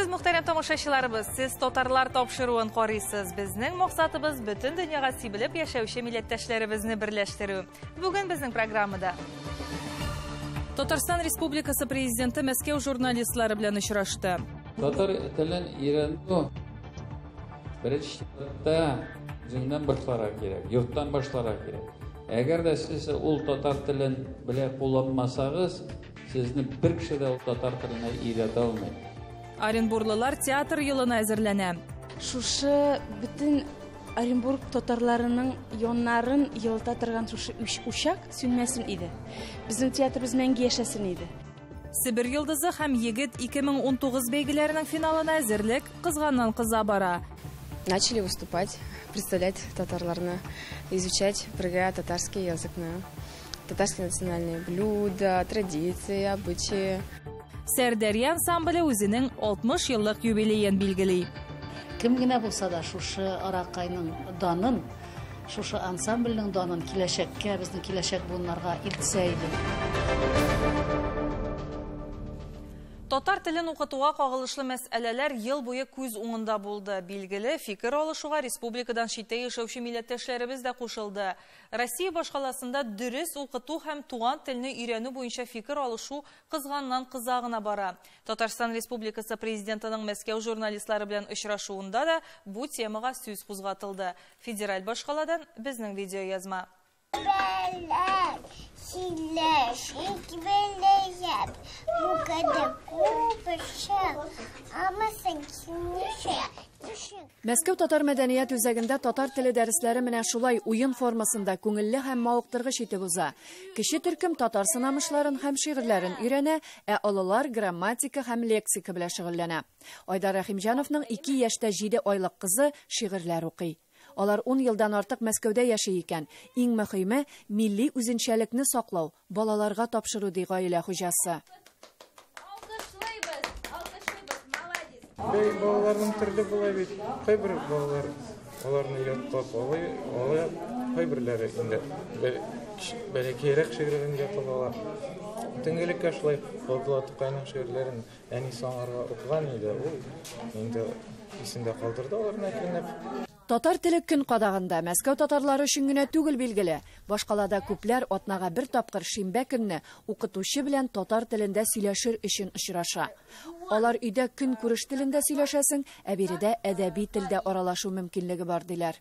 Aziz muhterem tomoshachilarimiz, siz Татарлар тапшыруын карыйсыз. Безнең максатыбыз бөтен дөньяга сибелеп яшәүче милләттәшләребезне берләштерү. Бүген безнең программада Татарстан Республикасы президенты Мәскәү журналистлары белән очрашты. Татар телен өйрәнү беренче үзеңнән башларга кирәк, йорттан башларга кирәк. Әгәр дә сез ул татар телен белә кулланмасагыз, сезне бер кеше дә ул татар теленә өйрәтә алмый. Оренбурлылар театр йылына әзерләнә. Шушы бүтән Оренбург татарларының йоннарын йылта торган шушы ушак сүнмәсен иде. Безнең театрыбыз мәңге яшәсен иде. Сибир йылдызы һәм егет 2019 бәйгеләренең финалына әзерлек кызганнан-кыза бара. Начали выступать, представлять татарларны, изучать, прыгая татарский язык, татарские национальные блюда, традиции, обычаи. Сәрдәрия ансамбле үзенең 60 еллык юбилеен билгели. Кем генә булса да шушы аракайның данын, шушы ансамбльнең данын киләчәккә, безнең киләчәк буыннарга илтсә иде. Татар телен укытуга кагылышлы мәсьәләләр ел буе күз уңында булды. Билгеле, фикер алышуга республикадан читтә яшәүче милләттәшләребез дә кушылды. Россия башкаласында дөрес укыту һәм туган телне өйрәнү буенча фикер алышу кызганнан-кыза гына бара. Татарстан Республикасы президентының Мәскәү журналистлары белән очрашуында да бу темага сүз кузгатылды. Федераль башкаладан безнең видеоязма. Мәскәү татар мәдәният үзәгендә татар теле дәресләре менә шулай уен формасында күңелле һәм мавыктыргыч итеп уза. Кече төркем татар сынамышларын һәм шигырьләрен өйрәнә, ә олылар грамматика һәм лексика белән шөгыльләнә. Айдар Рәхимҗановның 2 яшьтә 7 айлык кызы шигырьләр укый. Алар 10 елдан артык Мәскәүдә яши икән. Иң мөһиме милли үзенчәлекне саклау, балаларга тапшыру ди гаилә хуҗасы. Балаларның төрле була бит. Кайбер балалар аларны ятлап алай, кайберләре инде бәләкәйрәк шигырьләрен ятлап ала. Тәңгәлеккә шулай Фадла Тукайның шигырьләрен әни саңарга укыган иде. Ул инде исендә калдырды аларны әкренләп. Татар теле көн кадагында Мәскәү татарлары өчен генә түгел билгеле. Башкалада күпләр атнага бер тапкыр шимбә көнне укытучы белән татар телендә сөйләшер өчен очраша. Алар өйдә көн күреш телендә сөйләшәсен, ә биредә әдәби телдә аралашу мөмкинлеге бар диләр.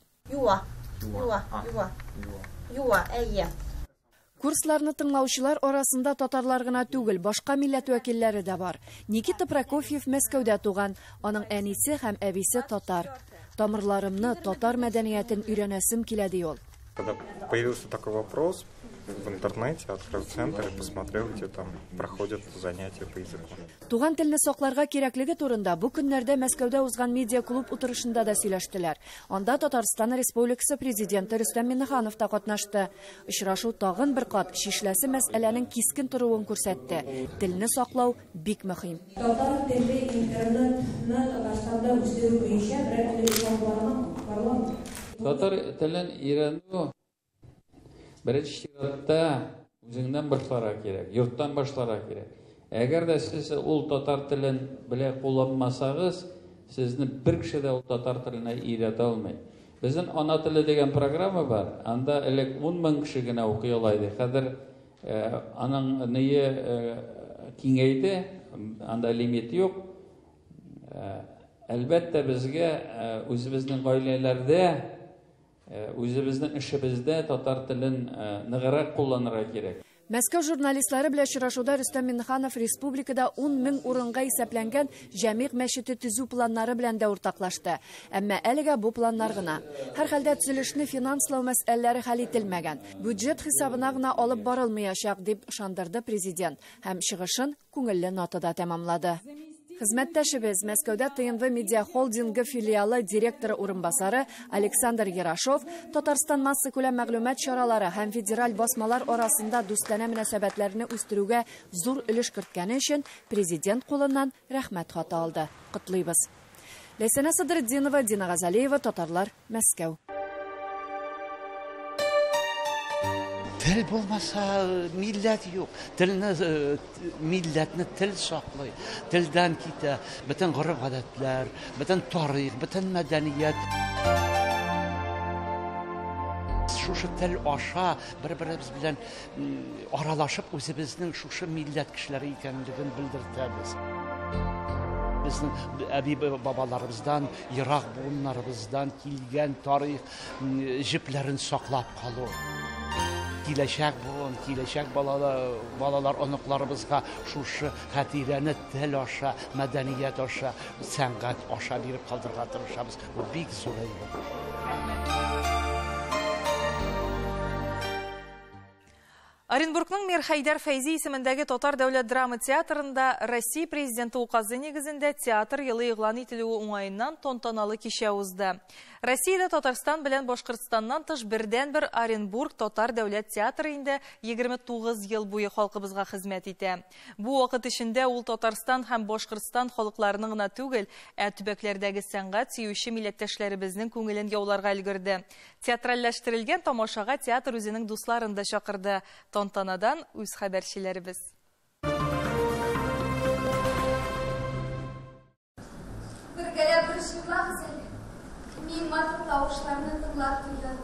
Курсларны тыңлаучылар арасында татарлар гына түгел, башка милләт вәкилләре дә бар. Никита Прокофьев Мәскәүдә туган, аның әнисе һәм әбисе татар. Тамырларымны, татар мәдәниятен өйрәнәсем килә ди ул. Когда появился такой вопрос, в интернете открыл центр и посмотрел, где там проходят занятия по языку. Туган телне сакларга кирәклеге турында бу көннәрдә Мәскәүдә узган медиа-клуб утырышында да сөйләштеләр. Анда Татарстан Республикасы президенты Рөстәм Миңнеханов та катнашты. Очрашу тагын бер кат шишләсе мәсьәләнең кискен торуын күрсәтте. Телне саклау бик мөһим. Татар теле интернетны Татарстанда үстерү буенча Татар телен өйрәнү беренче чиратта үзеңнән башларга кирәк, йорттан башларга кирәк. Әгәр дә сез ул татар телен белә кулланмасагыз, сезне бер кеше дә ул татар теленә өйрәтә алмый. Безнең ана теле дигән программа бар. Анда элек 10 мең кеше генә укый ала иде. Хәзер аның ные киңәйде, анда лимит юк. Әлбәттә безгә үзебезнең гаиләләрдә үзебезнең эшебездә татар телен ныграк кулланырга кирәк. Мәскәү журналистлары белән очрашуда Рөстәм Миңнеханов республикада 10 мең урынга исәпләнгән җәмигъ мәчете төзү планнары белән дә уртаклашты. Әмма әлегә бу планнар гына. Һәр хәлдә төзелешне финанслау мәсьәләләре хәл ителмәгән. Бюджет хисабына гына алып барылмаячак дип ышандырды президент һәм чыгышын күңелле нотада тәмамлады. Хезмәттәшебез Мәскәүдә ТМВ Медиа холдингы филиалы директоры урынбасары Александр Ярашов Татарстан масса күләм мәгълүмат чаралары һәм федераль басмалар арасында дустанә мөнәсәбәтләрне үстерүгә зур өлеш керткәне өчен президент кулыннан рәхмәт хаты алды. Котлыйбыз. Ләйсәнә Садретдинова, Дина Газалиева, Татарлар, Мәскәү. Тел булмаса милләт юк. Милләтне тел саклый. Телдән китә бөтен гореф-гадәтләр, бөтен тарих, бөтен мәдәният. Шушы тел аша бер-беребез белән аралашып үзебезнең шушы милләт кешеләре икәнлеген белдертәбез. Безнең әби-бабаларыбыздан, ерак буыннарыбыздан килгән тарих җепләрен саклап калу. Киләчәк буын, киләчәк балалар оныкларыбызга шушы хатирәне тел аша, мәдәният аша, сәнгать аша биреп калдырырга тырышабыз. Бу бик зур Оренбургның Мир Хайдар Фәйзи исемендәге Татар дәүләт драма театрында Россия президенты указы нигезендә театр елы игълан ителүе уңаеннан тантаналы кичә узды. Россиядә Татарстан белән Башкортстаннан тыш бердән-бер Оренбург Татар дәүләт театры инде 29 ел буе халкыбызга хезмәт итә. Бу вакыт эчендә ул Татарстан һәм Башкортстан халыкларының гына түгел, төбәкләрдәге сәнгать сөюче милләттәшләребезнең күңелен яуларга өлгерде. Театральләштерелгән тамашага театр үзенең дусларын да чакырды. Тантанадан үз хәбәрчеләребез. Бергәләп бер шырлак сәле. Мин матур тавышларны тыңлап туйдым.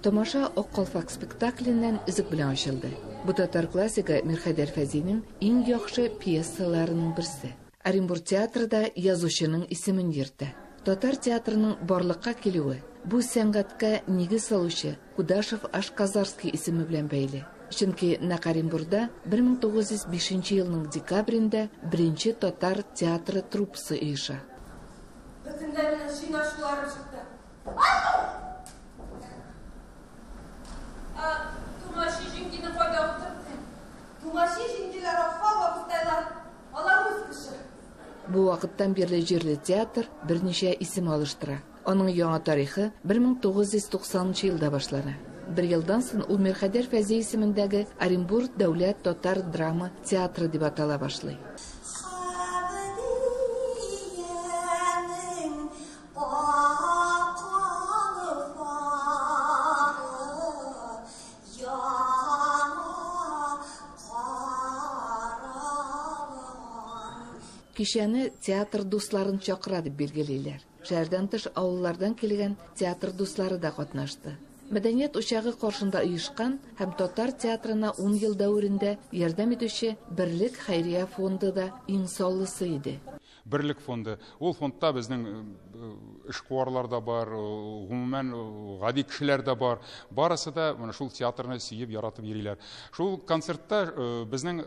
Тамаша Ак калфак спектакленнән үзек белән ачылды. Бу татар классигы Мир Хайдар Фәйзинең иң яхшы пьесаларының берсе. Оренбург театрда язучының исемен йөртә. Татар театрының барлыкка килүе бу сәнгатькә нигез салучы Кудашев Ашказарский исеме белән бәйле. Чөнки Оренбургда 1905 елның декабрендә беренче татар театры труппасы оеша. Бөтенләренә шыйнашулары чыкты. Тумаши җиңгине кайда утырды? Тумаши җиңгиләр афага бустайлар. Алар үз кеше. Бу вакыттан бирле җирле театр берничә исем алыштыра. Аның яңа тарихы 1990 елда башлана. Бер елдан соң ул Мир Хайдар Фәйзи исемендәге Оренбург дәүләт татар драма театры дип атала башлый. Кичәне театр дусларын чакыра дип билгелиләр. Шәһәрдән тыш авыллардан килгән театр дуслары да катнашты. Мәдәният учагы каршында оешкан һәм татар театрына 10 ел дәврендә ярдәм итүче Берлек хәйрия фонды да иң саллысы иде. Берлек фонды. Ул фондта безнең эшкуарлар да бар, гомумән гади кешеләр да бар. Барысы да менә шул театрны сөеп, яратып йөриләр. Шул концертта безнең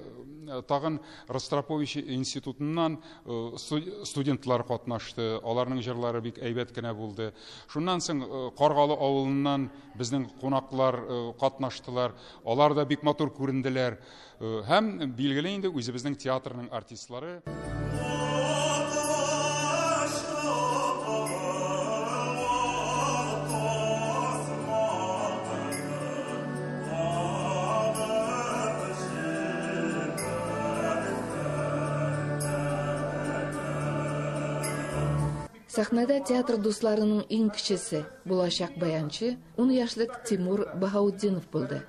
тагын Ростропович институтыннан студентлар катнашты. Аларның җырлары бик әйбәт кенә булды. Шуннан соң Каргалы авылыннан безнең кунаклар катнаштылар. Алар да бик матур күренделәр. Һәм билгеле инде үзебезнең театрның артистлары. Сәхнәдә театр дусларының иң кечесе, булачак баянчы 10 яшьлек Тимур Баһаутдинов булды.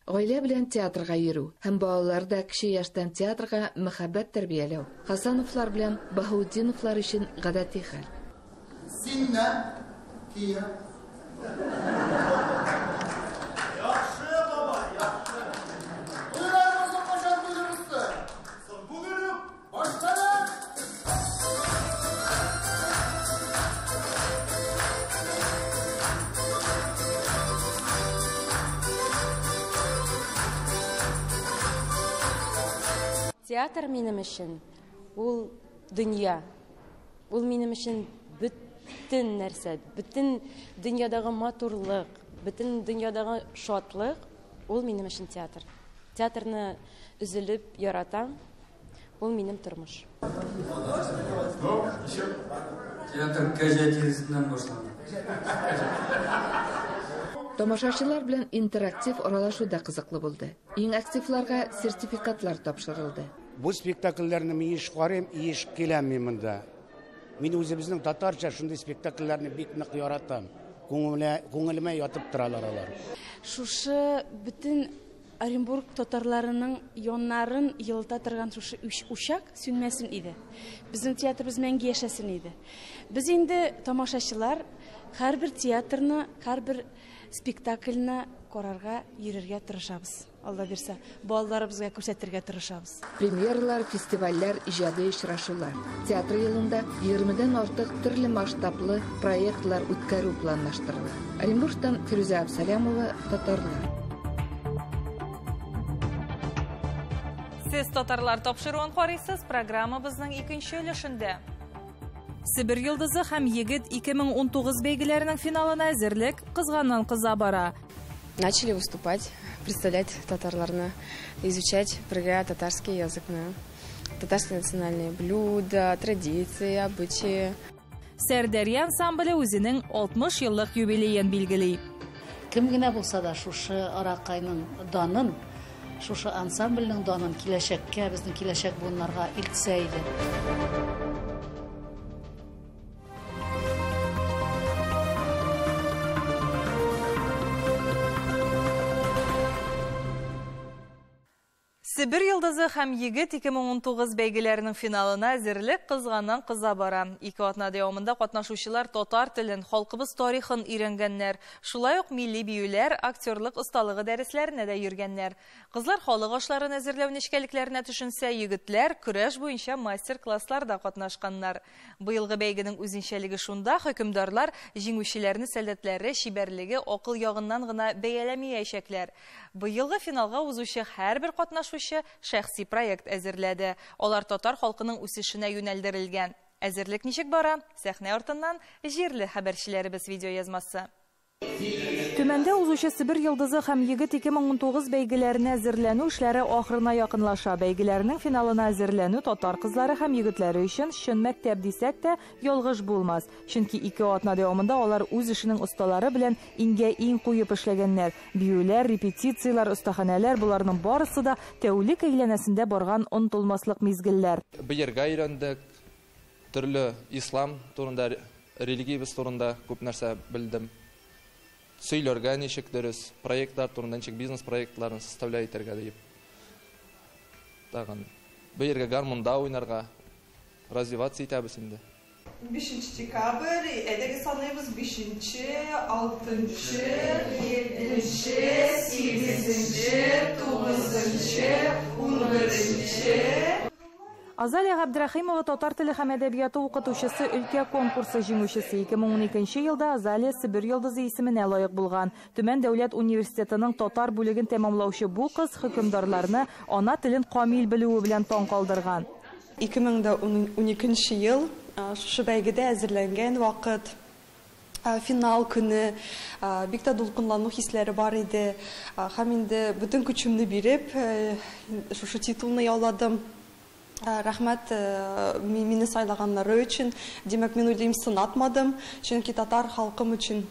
Гаилә белән театрга йөрү һәм балаларда кече яшьтән театрга мәхәббәт тәрбияләү Хасановлар белән Баһаутдиновлар өчен гадәти хәл. Синна кия. Яхшы баба, яхшы. Уйларымызны кашан бүлдерүсте? Бүлдерү баштана. Театр минем өчен ул дөнья. Ул минем өчен бөтен нәрсә, бөтен дөньядагы матурлык, бөтен дөньядагы шатлык, ул минем өчен театр. Театрны үзелеп яратам. Ул минем тормыш. Театр кәҗәтирисеннән башланды. Тамашачылар белән интерактив аралашу да кызыклы булды. Иң активларга сертификатлар тапшырылды. Бу спектакльләрне мин еш карыйм, еш киләм монда. Мин үзебезнең татарча шундый спектакльләрне бик нык яратам. Күңелемә ятып торалар алар. Шушы бөтен Оренбург татарларының йоннарын йылта торган шушы ушак сүнмәсен иде. Безнең театрыбыз мәңге яшәсен иде. Без инде тамашачылар һәрбер театрны, һәрбер спектакльне карарга, йөрергә тырышабыз. Алла бирсә, балаларыбызга күрсәтергә тырышабыз. Премьерлар, фестивальләр, иҗади очрашулар. Театр елында 20дән артык төрле масштаблы проектлар үткәрү планлаштырыла. Оренбургтан Фирүзә Абсалямова, Татарлар. Сез татарлар тапшыруын карыйсыз, программабызның икенче өлешендә. Сибир йылдызы һәм егет 2019 бәйгеләренең финалына әзерлек кызганнан-кыза бара. Начали выступать, представлять татарларны, изучать татарский язык, татарские национальные блюда, традиции, обычаи. Сәрдәрия ансамбле үзенең 60 еллык юбилеен билгели. Кем генә булса да шушы аракайның данын, шушы ансамбльнең данын киләчәккә, безнең киләчәк буыннарга илтсә иде. Сибир йылдызы һәм егет 2019 бәйгеләренең финалына әзерлек кызганнан-кыза бара. 2 атна дәвамында катнашучылар татар телен, халкыбыз тарихын өйрәнгәннәр. Шулай ук милли биюләр, актерлык осталыгы дәресләренә дә йөргәннәр. Кызлар халык ашларын әзерләү нечкәлекләренә төшенсә, егетләр көрәш буенча мастер-классларда катнашканнар. Быелгы бәйгенең үзенчәлеге шунда, хөкемдарлар җиңүчеләрне сәләтләре, чибәрлеге, акыл ягыннан гына бәяләмәячәкләр. Быелгы финалга узучы һәрбер катнашучы шәхси проект әзерләде. Алар татар халкының үсешенә юнәлдерелгән. Әзерлек ничек бара? Сәхнә артыннан җирле хәбәрчеләребез видеоязмасы. Төмәндә узучы Сибир йылдызы һәм егет 2019 бәйгеләренә әзерләнү эшләре ахырына якынлаша. Бәйгеләрнең финалына әзерләнү татар кызлары һәм егетләре өчен чын мәктәп дисәк тә ялгыш булмас. Чөнки 2 атна дәвамында алар үз эшенең осталары белән иңгә иң куеп эшләгәннәр. Биюләр, репетициялар, остаханәләр буларның барысы да тәүлек әйләнәсендә барган онытылмаслык мизгелләр. Биергә өйрәндек, төрле ислам турында, религиябез турында күп нәрсә белдем. Сөйләргә ничек дөрес, проектлар турында, ничек бизнес проектларын составлять итәргә дип. Тагын бергә гармонда уйнарга, развиваться итәбез инде. 5 декабрь, әдәге саныйбыз 5, 6, 7, 8, 9, 11. Азалия Габдрахимова татар теле һәм әдәбияты укытучысы өлкә конкурсы җиңүчесе. 2012 елда Азалия Сибир йылдызы исеменә лаек булган. Төмән дәүләт университетының татар бүлеген тәмамлаучы бу кыз хөкемдарларны ана телен камил белүе белән таң калдырган. 2012 ел шушы бәйгедә әзерләнгән вакыт. Финал көне бик тә дулкынлану хисләре бар иде. Һәм инде бөтен көчемне биреп шушы титулны яуладым. Рәхмәт мине сайлаганнары өчен. Димәк, мин уйлыйм, сынатмадым. Чөнки татар халкым өчен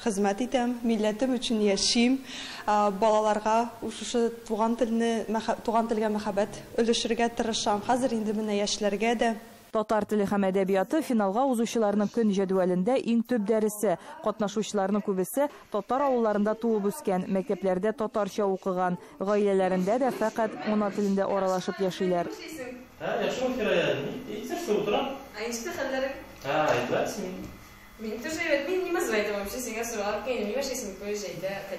хезмәт итәм, милләтем өчен яшим. Балаларга шушы туган телне, туган телгә мәхәббәт өлешергә тырышам. Хәзер инде менә яшьләргә дә. Татар теле һәм әдәбияты финалга узучыларның көн җәдвәлендә иң төп дәресе. Катнашучыларның күбесе татар авылларында туып үскән, мәктәпләрдә татарча укыган, гаиләләрендә дә фақат ана телендә аралашып яшиләр.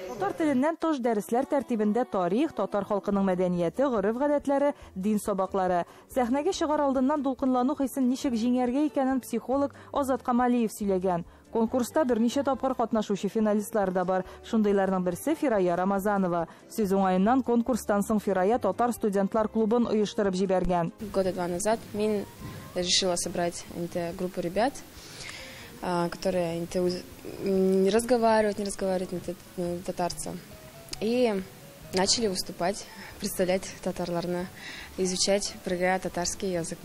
Татар теленнән тыш дәресләр тәртибендә тарих, татар халкының мәдәнияте, гореф-гадәтләре, дин сабаклары. Сәхнәгә чыгар алдыннан дулкынлану хисен ничек җиңәргә икәнен психолог Азат Камалиев сөйләгән. Конкурста берничә тапкыр катнашучы финалистлар да бар. Шундыйларның берсе Фирая Рамазанова. Сүз уңаеннан конкурстан соң Фирая татар студентлар клубын оештырып җибәргән. Года 2 назад мин решила собрать группу ребят, которые не разговаривают на татарцам. И начали выступать, представлять татарларны, изучать татарский язык,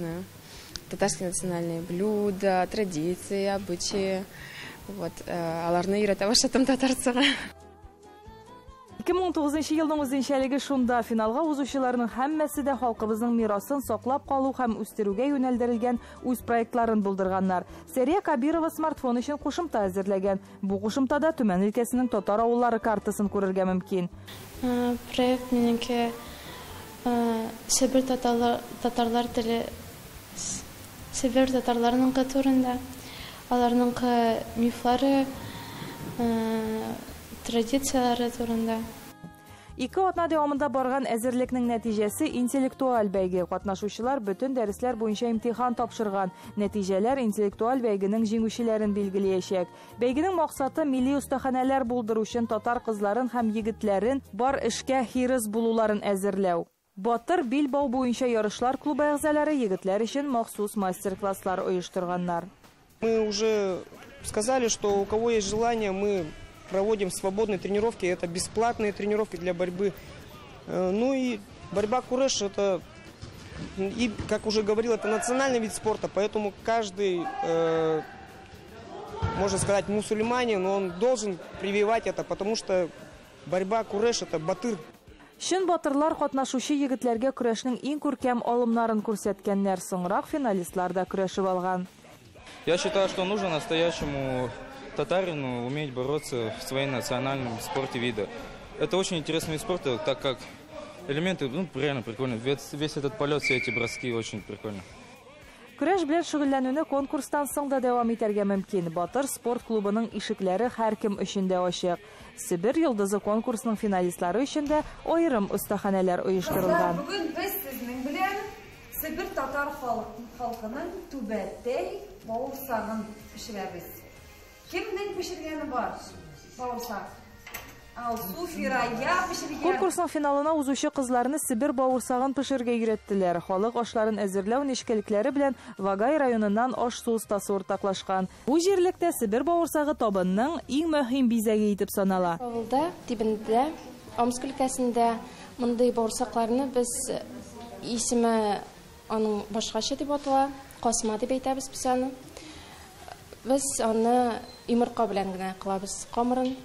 татарские национальные блюда, традиции, обычаи. Вот, аларны үйрәтә башлаттым татарцага. 2019 елның үзенчәлеге шунда финалга узучыларның һәммәсе дә халкыбызның мирасын саклап калу һәм үстерүгә юнәлдерелгән үз проектларын булдырганнар. Сәрия Кабирова смартфон өчен кушымта әзерләгән. Бу кушымтада Төмән өлкәсенең татар авыллары картасын күрергә мөмкин. Проект минеке Себер татарлар теле Себер татарларының турында, аларның мифлары, традициялары турында. 2 атна дәвамында барган әзерлекнең нәтиҗәсе интеллектуаль бәйге. Катнашучылар бөтен дәресләр буенча имтихан тапшырган. Нәтиҗәләр интеллектуаль бәйгенең җиңүчеләрен билгеләячәк. Бәйгенең максаты милли остаханәләр булдыру өчен татар кызларын һәм егетләрен бар эшкә хирыс булуларын әзерләү. Батыр Билбау буенча ярышлар клубы әгъзалары егетләр өчен махсус мастер-класслар оештырганнар. Мы уже сказали, что у кого есть желание, мы проводим свободные тренировки. Это бесплатные тренировки для борьбы. Ну и борьба куреш, это, и, как уже говорил, это национальный вид спорта, поэтому каждый, можно сказать, мусульманин, он должен прививать это, потому что борьба куреш это батыр. Шын батырлар катнашучы егетләргә көрәшнең иң күркәм алымнарын күрсәткәннәр, соңрак финалистлар да көрәшеп алган. Я считаю, что нужно настоящему татарину уметь бороться в своем национальном спорте вида. Это очень интересный вид спорта, так как элементы, реально прикольно. Весь этот полет, все эти броски очень прикольно. Көрәш белән шөгыльләнүне конкурстан соң да дәвам итәргә мөмкин. Батыр спорт клубының ишекләре һәркем өчен дә ачык. Себер йолдызы конкурсның финалистлары өчен дә аерым остаханәләр оештырылган. Бүген без сезнең белән Себер татар халкының түбәтәй бавырсагын пешерәбез. Кемнең пешергәне бар? Бавырсак. Конкурсның финалына узучы кызларны Себер бавырсагын пешергә өйрәттеләр. Халык ашларын әзерләү нечкәлекләре белән Вагай районыннан аш-су остасы уртаклашкан. Бу җирлектә Себер бавырсагы табынның иң мөһим бизәге итеп санала. Авылда, Тибендә, Омск өлкәсендә мондый бавырсакларны без исеме аның башкача дип атала, касма дип әйтәбез без аны. Без аны имырка белән генә кылабыз, камырын.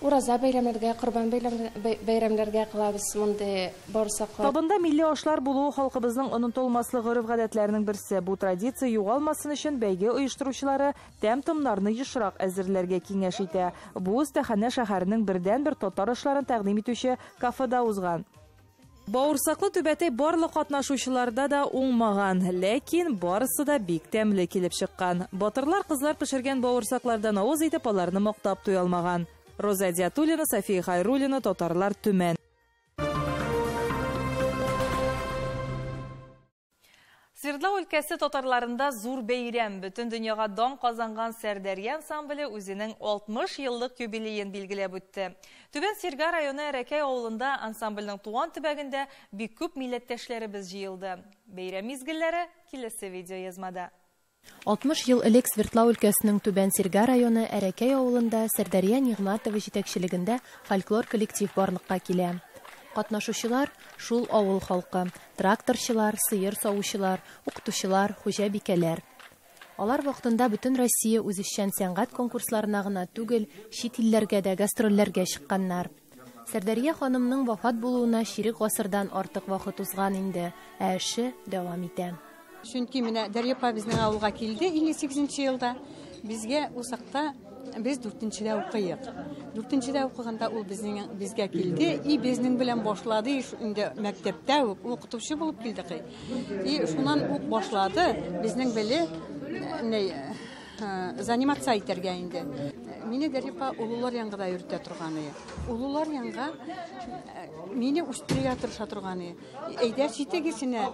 Ураза бәйрәмләргә, Корбан бәйрәмләргә кылабыз мондый бавырсаклар. Табында милли ашлар булуы халкыбызның онытылмаслык гореф-гадәтләренең берсе. Бу традиция югалмасын өчен бәйге оештыручылары тәм-томнарны ешрак әзерләргә киңәш итә. Бу Остаханә шәһәренең бердән-бер татар ашларын тәкъдим итүче кафеда узган. Бавырсаклы түбәтәй барлык катнашучыларда да уңмаган, ләкин барысы да бик тәмле килеп чыккан. Батырлар кызлар пешергән бавырсаклардан авыз итеп аларны мактап туя алмаган. Роза Диатуллина, София Хайруллина, Татарлар, Төмән. Свердлау өлкәсе татарларында зур бәйрәм. Бөтен дөньяга дан казанган Сәрдәрия ансамбле үзенең 60 еллык юбилеен билгеләп үтте. Түбән Сирга районы Әрәкәй авылында ансамбльнең туган төбәгендә бик күп милләттәшләребез җыелды. Бәйрәм мизгелләре киләсе видеоязмада. 60 ел элек Свердлау өлкәсенең Түбән Сирга районы Әрәкәй авылында Сәрдәрия Нигъматова җитәкчелегендә фольклор коллектив барлыкка килә. Катнашучылар шул авыл халкы: тракторчылар, сыер савучылар, укытучылар, хуҗабикәләр. Алар вакытында бөтен Россия үзешчән сәнгать конкурсларына гына түгел, чит илләргә дә гастрольләргә чыкканнар. Сәрдәрия ханымның вафат булуына чирек гасырдан артык вакыт узган инде, ә эше дәвам итә. Чөнки менә Дәрья апа безнең авылга килде 58 елда. Безгә усакта без 4-нчедә укыйк. 4-нчедә укыганда ул безгә килде и безнең белән башлады. Инде мәктәптә укытучы булып килде. И шуннан ук башлады. Безнең беле заниматься итәргә инде. Мине Дәрья апа улулар яңгыда йөртә торганы. Улулар яңга мине үстерергә тырыша торганы. Әйдә читегесенә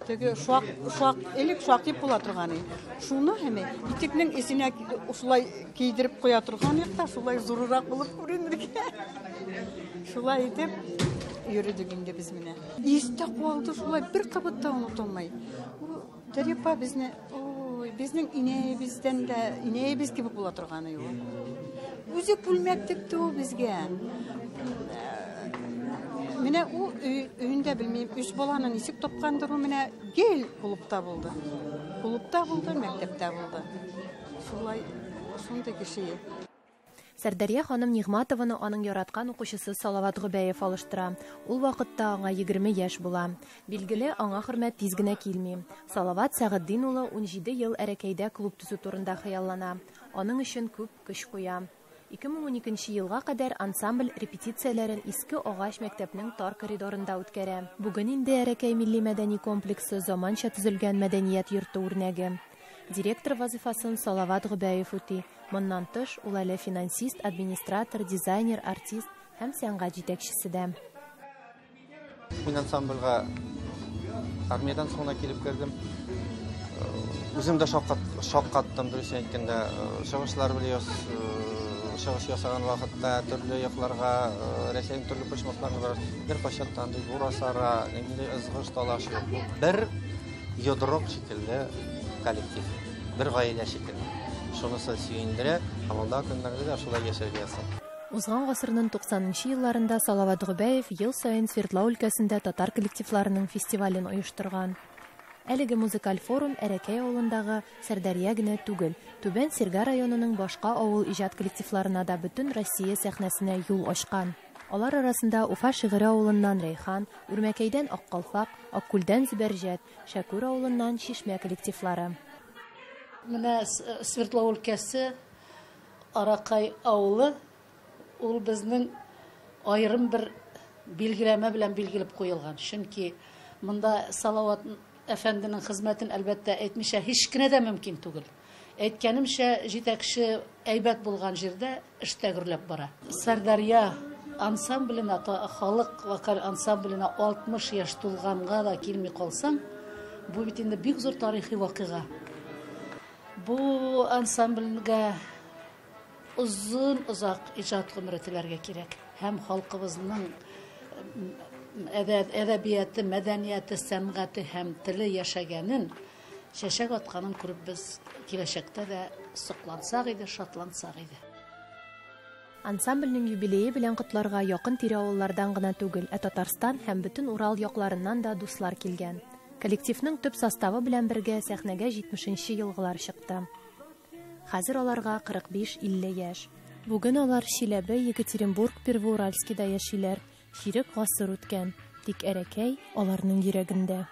теге элек шуак дип була торганы. Шуны һәме итекнең исенә ушулай кийдирип куя торган якта, шулай зурырак булып күренергә. Шулай итеп йөридек инде без менә. Истә калды шулай бер кабытта онытылмай. Дәрья апа безне, безнең инәебездән дә инәебез кебек була торганы юк. Үзе күлмәк текте ул безгә. Менә ул өендә белмим, 3 баланы ничек тапкандыр, ул менә гел клубта булды. Клубта булды, мәктәптә булды. Шулай, шундый кеше. Сәрдәрия ханым Нигъматованы аның яраткан укучысы Салават Гобәев алыштыра. Ул вакытта аңа 20 яшь була. Билгеле, аңа хөрмәт тиз генә килми. Салават Сәгыддин улы 17 ел әрәкәйдә клуб төзү турында хыяллана. Аның өчен күп көч куя. 2012 елга кадәр ансамбль репетицияләрен Иске Агач мәктәпнең тар коридорында үткәрә. Бүген инде әрәкәй милли мәдәни комплексы заманча төзелгән мәдәният йорты үрнәге. Директор вазифасын Салават Гобәев үти. Моннан тыш, ул әле финансист, администратор, дизайнер, артист һәм сәнгать җитәкчесе дә. Мин ансамбльгә армиядан соңына килеп кердем. Үзем дә шаккаттым, дөрес әйткәндә, чыгышлар беләс, чыгыш ясаган вакытта төрле якларга, Россиянең төрле почмакларына барып, бер качаттан ди бурасара, нинди ызгыш талаш юк. Бер йодрок шикелле коллектив, бер гаилә шикелле. Шунысы сөендерә, һәм көннәрдә дә шулай яшәргә ясый. Узган гасырның 90-нчы елларында Салават Гобәев ел саен Свердлау өлкәсендә татар коллективларының фестивален оештырган. Әлеге музыкаль форум Әрәкәй авылындагы Сәрдәрия генә түгел, Түбән Серга районының башка авыл иҗат коллективларына да бөтен Россия сәхнәсенә юл ачкан. Алар арасында Уфа Шигыре авылыннан Рәйхан, Үрмәкәйдән Аккалфак, Аккүлдән Зөбәрҗәт, Шәкүр авылыннан Шишмә коллективлары. Менә Свердлау өлкәсе Аракай авылы ул безнең аерым бер билгеләмә белән билгеләп куелган. Чөнки монда Салават әфәнденең хезмәтен әлбәттә әйтмичә һич кенә дә мөмкин түгел. Әйткәнемчә, җитәкче әйбәт булган җирдә эштә гөрләп бара. Сәрдәрия ансамблена, халык вокаль ансамблена 60 яшь тулганга да килми калсаң, бу бит инде бик зур тарихи вакыйга. Бу ансамбльгә узак иҗат гомере теләргә кирәк. Һәм халкыбызның әдәбияты, мәдәнияте, сәнгате һәм теле яшәгәнен, чәчәк атканын күреп без киләчәктә дә соклансак иде, шатлансак иде. Ансамбльнең юбилее белән котларга якын тирә авыллардан гына түгел, Татарстан һәм бөтен Урал якларыннан да дуслар килгән. Коллективның төп составы белән бергә сәхнәгә 70-нче елгылар чыкты. Хәзер аларга 45-50 яшь. Бүген алар Чиләбе, Екатеринбург, Первоуральскида яшиләр. Чирек гасыр үткән, тик Әрәкәй аларның йөрәгендә.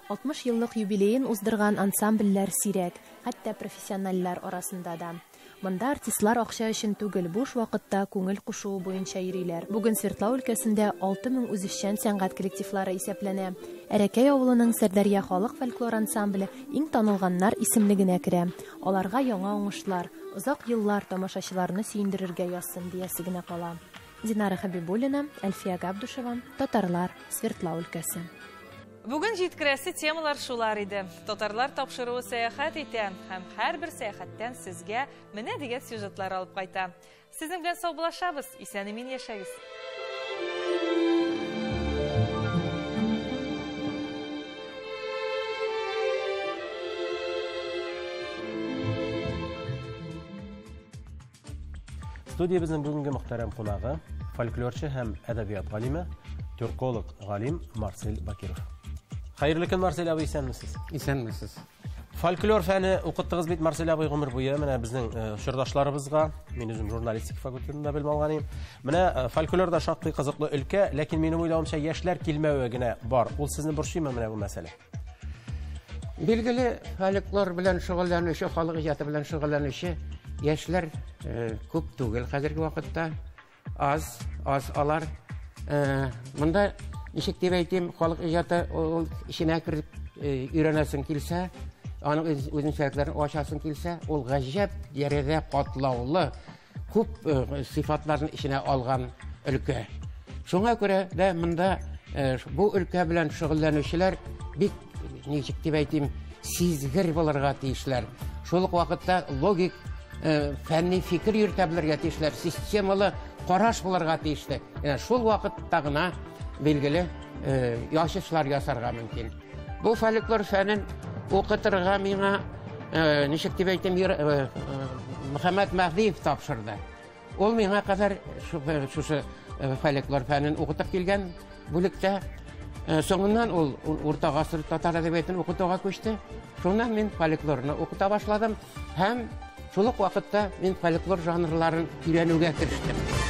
60 еллык юбилеен уздырган ансамбльләр сирәк, хәтта профессиональләр арасында да. Монда артистлар акча өчен түгел, буш вакытта күңел кушуы буенча йөриләр. Бүген Свердлау өлкәсендә 6000 үзешчән сәнгать коллективлары исәпләнә. Әрәкәй авылының Сәрдәрия халык фольклор ансамбле иң танылганнар исемлегенә керә. Аларга яңа уңышлар, озак еллар тамашачыларны сөендерергә язсын диясе генә кала. Динара Хабибуллина, Әлфия Габдушева, Татарлар, Свердлау өлкәсе. Бүген җиткерәсе темалар шулар иде. Татарлар тапшыруы сәяхәт итә һәм һәрбер сәяхәттән сезгә менә дигән сюжетлар алып кайта. Сезнең белән саубуллашабыз, исән-имин яшәгез. Студиябезнең бүгенге мөхтәрәм кунагы фольклорчы һәм әдәбият галиме, тюрколог галим Марсель Бакиров. Хәерле көн, Марсель абый, исәнмесез? Исәнмесез. Фольклор фәне укыттыгыз бит, Марсель абый, гомер буе. Менә безнең шурдашларыбызга, мин үзем журналистика факультетында белем алган идем. Менә фольклор да шактый кызыклы өлкә, ләкин минем уйлавымча яшьләр килмәве генә бар. Ул сезне борчыймы менә бу мәсьәлә? Билгеле, фольклор белән шөгыльләнүче, халык иҗаты белән шөгыльләнүче яшьләр күп түгел хәзерге вакытта. Аз алар. Монда ничек дип әйтим, халык иҗаты ул ишенә кирип өйрәнәсен килсә, аның үзенчәлекләрен ачасын килсә, ул гаҗәп дәрәҗәдә катлаулы, күп сыйфатларны ишенә алган өлкә. Шуңа күрә дә монда бу өлкә белән шөгыльләнүчеләр бик ничек дип әйтим, сизгер булырга тиешләр. Шул ук вакытта логик фәнни фикер йөртә белергә тиешләр, системалы караш булырга тиешле. Шул вакытта гына билгеле яшышлар ясарга мөмкин. Бу фольклор фәнен укытырга миңа ничек дип әйтим, Мөхәммәд Мәхдиев тапшырды. Ул миңа кадәр шушы фольклор фәнен укытып килгән бүлектә. Соңыннан ул урта гасыр татар әдәбиятын укытуга күчте. Шуннан мин фольклорны укыта башладым һәм шул ук вакытта мин фольклор жанрларын өйрәнүгә керештем.